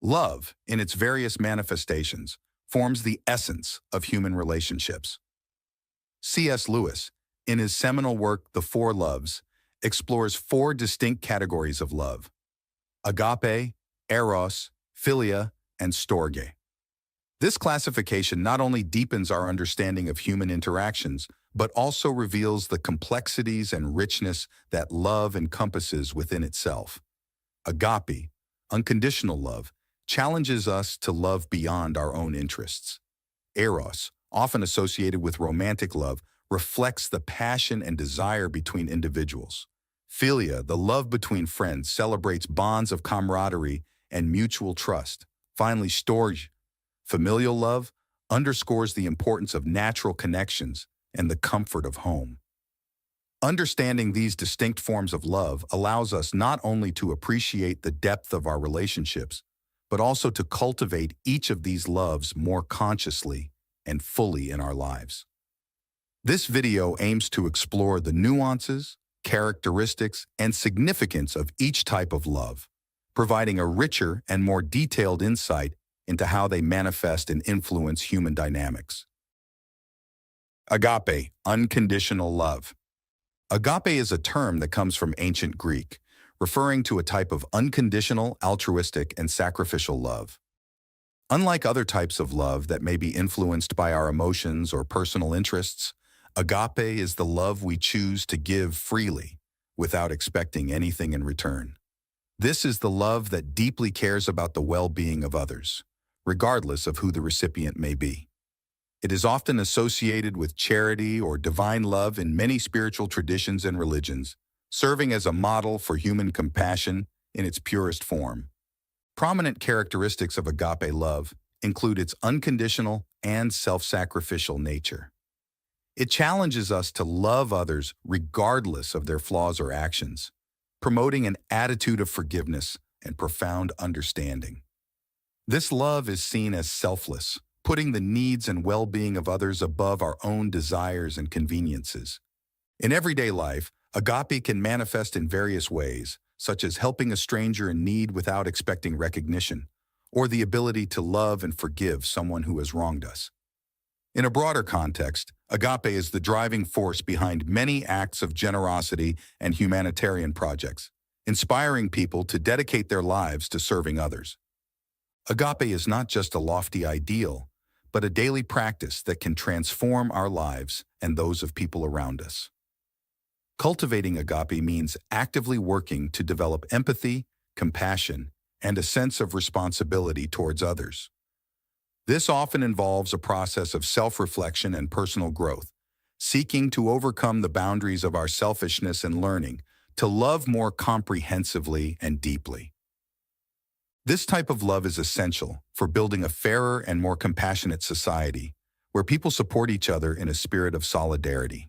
Love, in its various manifestations, forms the essence of human relationships. C.S. Lewis, in his seminal work The Four Loves, explores four distinct categories of love: agape, eros, philia, and storge. This classification not only deepens our understanding of human interactions, but also reveals the complexities and richness that love encompasses within itself. Agape, unconditional love, challenges us to love beyond our own interests. Eros, often associated with romantic love, reflects the passion and desire between individuals. Philia, the love between friends, celebrates bonds of camaraderie and mutual trust. Finally, storge, familial love, underscores the importance of natural connections and the comfort of home. Understanding these distinct forms of love allows us not only to appreciate the depth of our relationships, but also to cultivate each of these loves more consciously and fully in our lives. This video aims to explore the nuances, characteristics, and significance of each type of love, providing a richer and more detailed insight into how they manifest and influence human dynamics. Agape, unconditional love. Agape is a term that comes from ancient Greek, referring to a type of unconditional, altruistic, and sacrificial love. Unlike other types of love that may be influenced by our emotions or personal interests, agape is the love we choose to give freely, without expecting anything in return. This is the love that deeply cares about the well-being of others, regardless of who the recipient may be. It is often associated with charity or divine love in many spiritual traditions and religions, serving as a model for human compassion in its purest form. Prominent characteristics of agape love include its unconditional and self-sacrificial nature. It challenges us to love others regardless of their flaws or actions, promoting an attitude of forgiveness and profound understanding. This love is seen as selfless, putting the needs and well-being of others above our own desires and conveniences. In everyday life, agape can manifest in various ways, such as helping a stranger in need without expecting recognition, or the ability to love and forgive someone who has wronged us. In a broader context, agape is the driving force behind many acts of generosity and humanitarian projects, inspiring people to dedicate their lives to serving others. Agape is not just a lofty ideal, but a daily practice that can transform our lives and those of people around us. Cultivating agape means actively working to develop empathy, compassion, and a sense of responsibility towards others. This often involves a process of self-reflection and personal growth, seeking to overcome the boundaries of our selfishness and learning to love more comprehensively and deeply. This type of love is essential for building a fairer and more compassionate society, where people support each other in a spirit of solidarity.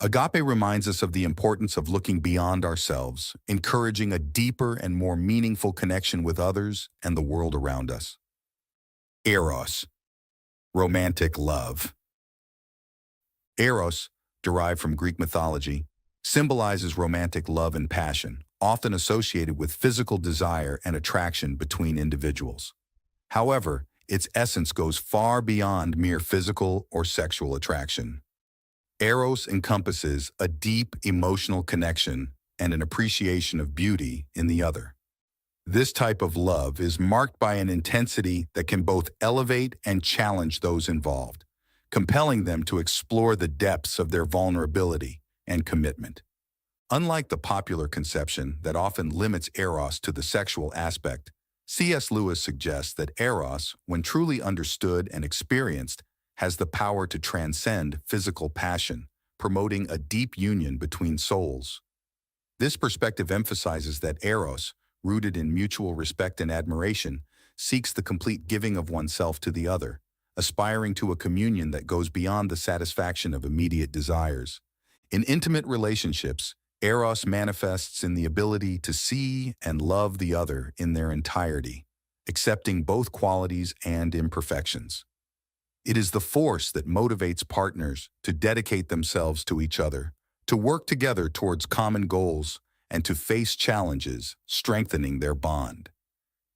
Agape reminds us of the importance of looking beyond ourselves, encouraging a deeper and more meaningful connection with others and the world around us. Eros, romantic love. Eros, derived from Greek mythology, symbolizes romantic love and passion, often associated with physical desire and attraction between individuals. However, its essence goes far beyond mere physical or sexual attraction. Eros encompasses a deep emotional connection and an appreciation of beauty in the other. This type of love is marked by an intensity that can both elevate and challenge those involved, compelling them to explore the depths of their vulnerability and commitment. Unlike the popular conception that often limits Eros to the sexual aspect, C.S. Lewis suggests that Eros, when truly understood and experienced, has the power to transcend physical passion, promoting a deep union between souls. This perspective emphasizes that Eros, rooted in mutual respect and admiration, seeks the complete giving of oneself to the other, aspiring to a communion that goes beyond the satisfaction of immediate desires. In intimate relationships, Eros manifests in the ability to see and love the other in their entirety, accepting both qualities and imperfections. It is the force that motivates partners to dedicate themselves to each other, to work together towards common goals, and to face challenges, strengthening their bond.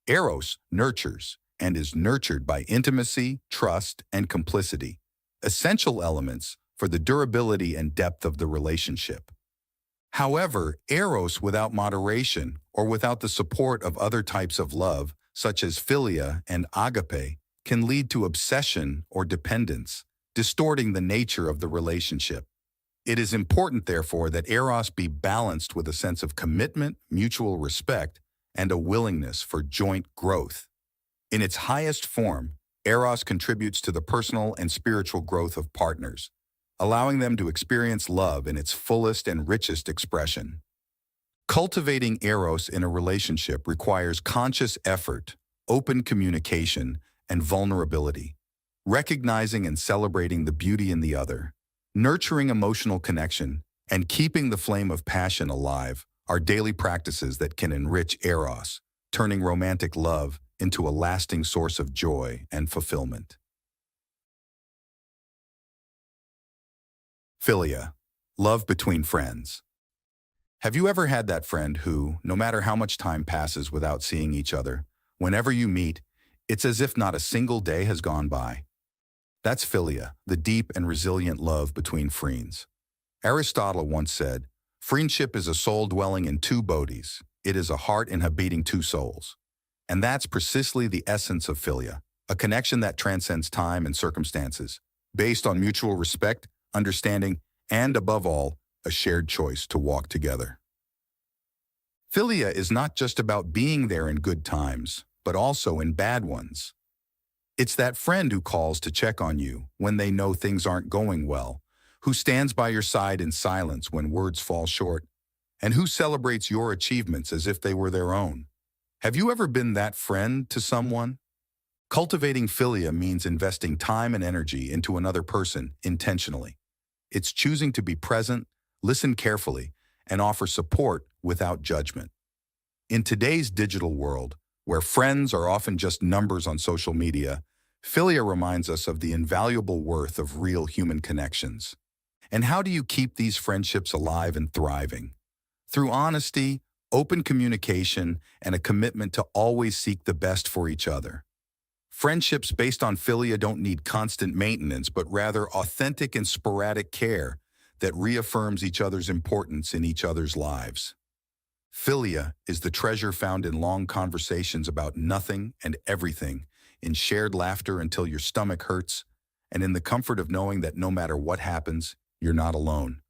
Eros nurtures and is nurtured by intimacy, trust, and complicity, essential elements for the durability and depth of the relationship. However, eros without moderation or without the support of other types of love, such as philia and agape, can lead to obsession or dependence, distorting the nature of the relationship. It is important, therefore, that eros be balanced with a sense of commitment, mutual respect, and a willingness for joint growth. In its highest form, eros contributes to the personal and spiritual growth of partners, allowing them to experience love in its fullest and richest expression. Cultivating eros in a relationship requires conscious effort, open communication, and vulnerability, recognizing and celebrating the beauty in the other. Nurturing emotional connection and keeping the flame of passion alive are daily practices that can enrich eros, turning romantic love into a lasting source of joy and fulfillment. Philia, love between friends. Have you ever had that friend who, no matter how much time passes without seeing each other, whenever you meet, it's as if not a single day has gone by? That's philia, the deep and resilient love between friends. Aristotle once said, "Friendship is a soul dwelling in two bodies. It is a heart inhabiting two souls." And that's precisely the essence of philia, a connection that transcends time and circumstances, based on mutual respect, understanding, and above all, a shared choice to walk together. Philia is not just about being there in good times, but also in bad ones. It's that friend who calls to check on you when they know things aren't going well, who stands by your side in silence when words fall short, and who celebrates your achievements as if they were their own. Have you ever been that friend to someone? Cultivating philia means investing time and energy into another person intentionally. It's choosing to be present, listen carefully, and offer support without judgment. In today's digital world, where friends are often just numbers on social media, philia reminds us of the invaluable worth of real human connections. And how do you keep these friendships alive and thriving? Through honesty, open communication, and a commitment to always seek the best for each other. Friendships based on philia don't need constant maintenance, but rather authentic and sporadic care that reaffirms each other's importance in each other's lives. Philia is the treasure found in long conversations about nothing and everything, in shared laughter until your stomach hurts, and in the comfort of knowing that no matter what happens, you're not alone.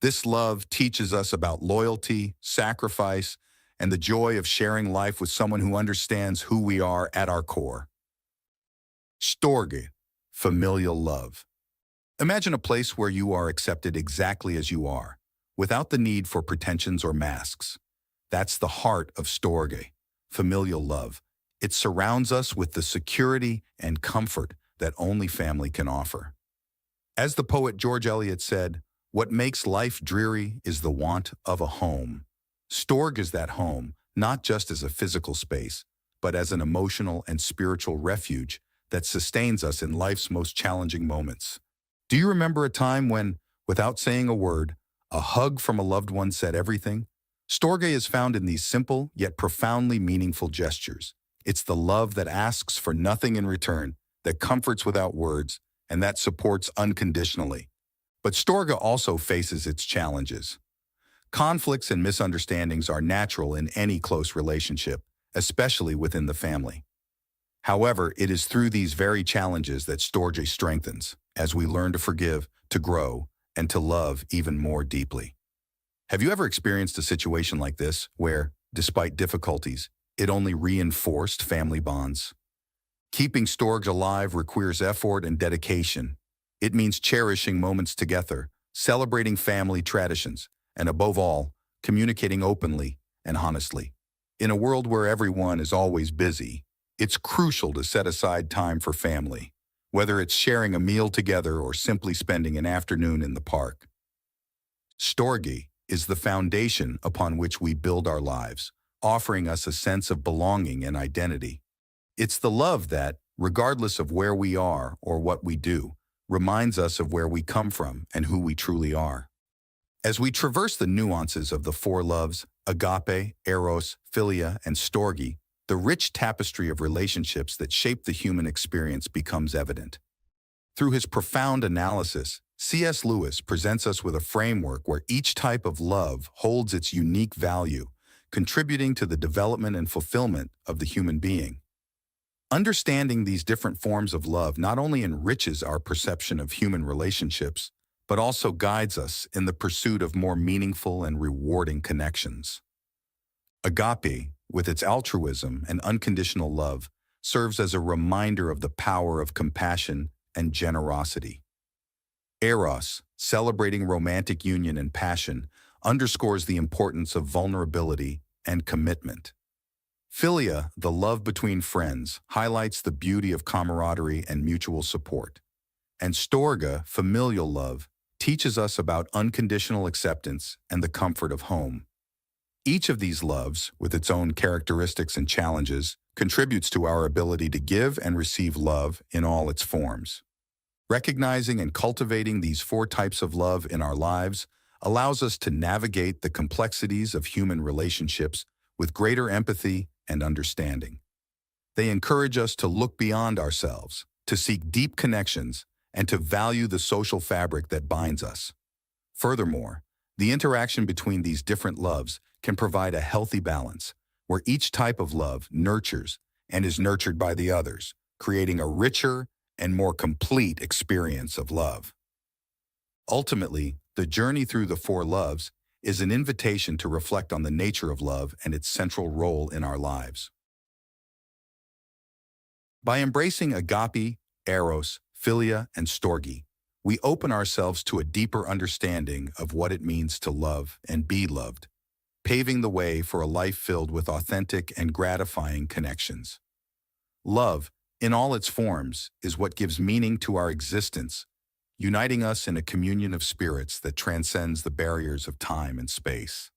This love teaches us about loyalty, sacrifice, and the joy of sharing life with someone who understands who we are at our core. Storge, familial love. Imagine a place where you are accepted exactly as you are, without the need for pretensions or masks. That's the heart of storge, familial love. It surrounds us with the security and comfort that only family can offer. As the poet George Eliot said, "What makes life dreary is the want of a home." Storge is that home, not just as a physical space, but as an emotional and spiritual refuge that sustains us in life's most challenging moments. Do you remember a time when, without saying a word, a hug from a loved one said everything? Storge is found in these simple yet profoundly meaningful gestures. It's the love that asks for nothing in return, that comforts without words, and that supports unconditionally. But storge also faces its challenges. Conflicts and misunderstandings are natural in any close relationship, especially within the family. However, it is through these very challenges that storge strengthens, as we learn to forgive, to grow, and to love even more deeply. Have you ever experienced a situation like this, where, despite difficulties, it only reinforced family bonds? Keeping storge alive requires effort and dedication. It means cherishing moments together, celebrating family traditions, and above all, communicating openly and honestly. In a world where everyone is always busy, it's crucial to set aside time for family, whether it's sharing a meal together or simply spending an afternoon in the park. Storge is the foundation upon which we build our lives, offering us a sense of belonging and identity. It's the love that, regardless of where we are or what we do, reminds us of where we come from and who we truly are. As we traverse the nuances of the four loves, agape, eros, philia, and storge, the rich tapestry of relationships that shape the human experience becomes evident. Through his profound analysis, C.S. Lewis presents us with a framework where each type of love holds its unique value, contributing to the development and fulfillment of the human being. Understanding these different forms of love not only enriches our perception of human relationships, but also guides us in the pursuit of more meaningful and rewarding connections. Agape, with its altruism and unconditional love, serves as a reminder of the power of compassion and generosity. Eros, celebrating romantic union and passion, underscores the importance of vulnerability and commitment. Philia, the love between friends, highlights the beauty of camaraderie and mutual support. And Storge, familial love, teaches us about unconditional acceptance and the comfort of home. Each of these loves, with its own characteristics and challenges, contributes to our ability to give and receive love in all its forms. Recognizing and cultivating these four types of love in our lives allows us to navigate the complexities of human relationships with greater empathy and understanding. They encourage us to look beyond ourselves, to seek deep connections, and to value the social fabric that binds us. Furthermore, the interaction between these different loves can provide a healthy balance, where each type of love nurtures and is nurtured by the others, creating a richer and more complete experience of love. Ultimately, the journey through the four loves is an invitation to reflect on the nature of love and its central role in our lives. By embracing agape, eros, philia, and storge, we open ourselves to a deeper understanding of what it means to love and be loved, paving the way for a life filled with authentic and gratifying connections. Love, in all its forms, is what gives meaning to our existence, uniting us in a communion of spirits that transcends the barriers of time and space.